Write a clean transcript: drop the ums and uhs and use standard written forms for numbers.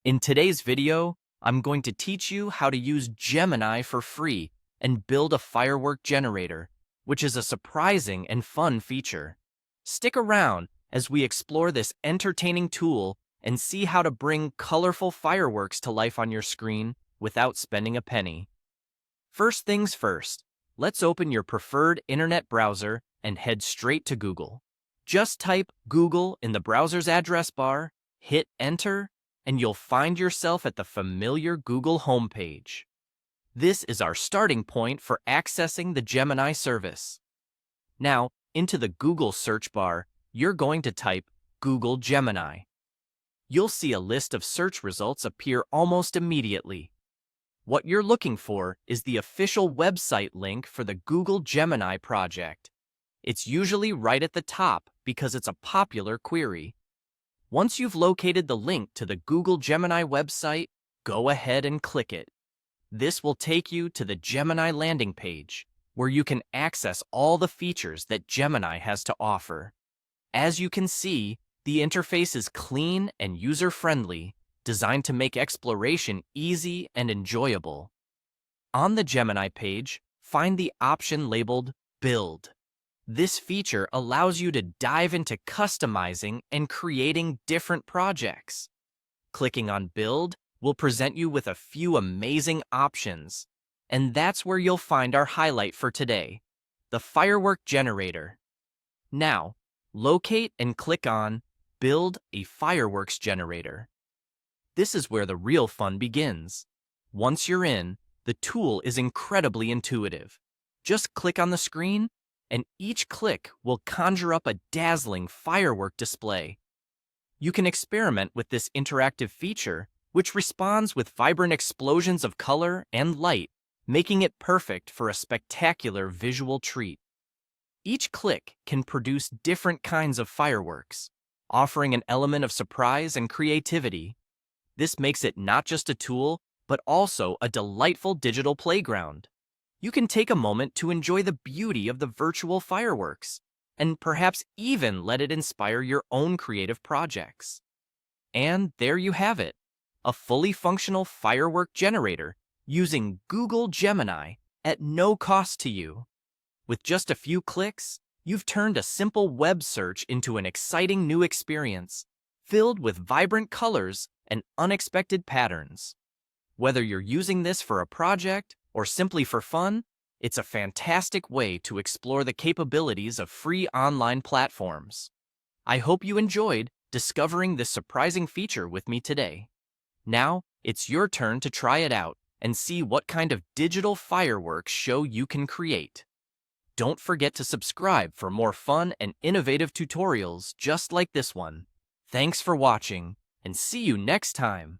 In today's video, I'm going to teach you how to use Gemini for free and build a firework generator, which is a surprising and fun feature. Stick around as we explore this entertaining tool and see how to bring colorful fireworks to life on your screen without spending a penny. First things first, let's open your preferred internet browser and head straight to Google. Just type Google in the browser's address bar, hit enter, and you'll find yourself at the familiar Google homepage. This is our starting point for accessing the Gemini service. Now, into the Google search bar, you're going to type Google Gemini. You'll see a list of search results appear almost immediately. What you're looking for is the official website link for the Google Gemini project. It's usually right at the top because it's a popular query. Once you've located the link to the Google Gemini website, go ahead and click it. This will take you to the Gemini landing page, where you can access all the features that Gemini has to offer. As you can see, the interface is clean and user-friendly, designed to make exploration easy and enjoyable. On the Gemini page, find the option labeled Build. This feature allows you to dive into customizing and creating different projects. Clicking on Build will present you with a few amazing options, and that's where you'll find our highlight for today, the Firework Generator. Now, locate and click on Build a Fireworks Generator. This is where the real fun begins. Once you're in, the tool is incredibly intuitive. Just click on the screen, and each click will conjure up a dazzling firework display. You can experiment with this interactive feature, which responds with vibrant explosions of color and light, making it perfect for a spectacular visual treat. Each click can produce different kinds of fireworks, offering an element of surprise and creativity. This makes it not just a tool, but also a delightful digital playground. You can take a moment to enjoy the beauty of the virtual fireworks, and perhaps even let it inspire your own creative projects. And there you have it, a fully functional firework generator using Google Gemini at no cost to you. With just a few clicks, you've turned a simple web search into an exciting new experience, filled with vibrant colors and unexpected patterns. Whether you're using this for a project or simply for fun, it's a fantastic way to explore the capabilities of free online platforms. I hope you enjoyed discovering this surprising feature with me today. Now, it's your turn to try it out and see what kind of digital fireworks show you can create. Don't forget to subscribe for more fun and innovative tutorials just like this one. Thanks for watching, and see you next time.